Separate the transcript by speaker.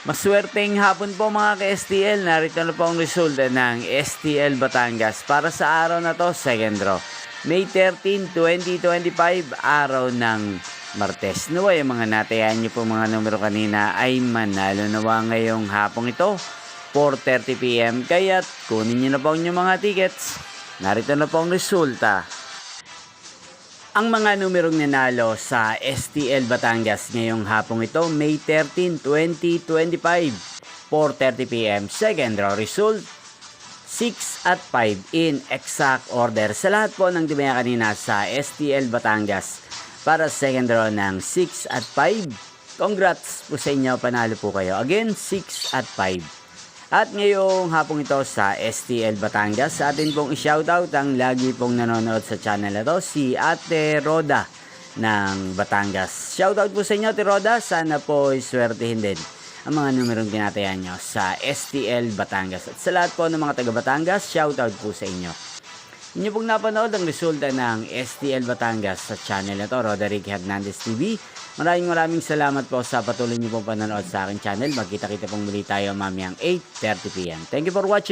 Speaker 1: Maswerteng hapon po mga ka-STL. Narito na po ang resulta ng STL Batangas para sa araw na to, second draw. May 13, 2025, araw ng Martes. Nawa yung mga natayan nyo po mga numero kanina ay manalo nawa ngayong hapong ito, 4:30 PM. Kaya't kunin nyo na po ang inyong mga tickets. Narito na po ang resulta. Ang mga numerong nanalo sa STL Batangas ngayong hapong ito, May 13, 2025, 4:30 PM. Second draw result, 6 at 5 in exact order. Sa lahat po ng dimaya kanina sa STL Batangas para second draw ng 6 at 5. Congrats po sa inyo, panalo po kayo. Again, 6 at 5. At ngayong hapong ito sa STL Batangas, sa atin pong i-shoutout ang lagi pong nanonood sa channel na to, si Ate Roda ng Batangas. Shoutout po sa inyo, Ate Roda. Sana po iswertihin din ang mga numerong tinatayan nyo sa STL Batangas. At sa lahat po ng mga taga Batangas, shoutout po sa inyo. Inyo pong napanood ang resulta ng STL Batangas sa channel na to, Roderick Hernandez TV. Maraming salamat po sa patuloy niyo pong panonood sa aking channel. Magkita-kita pong muli tayo mamayang 8:30 PM. Thank you for watching.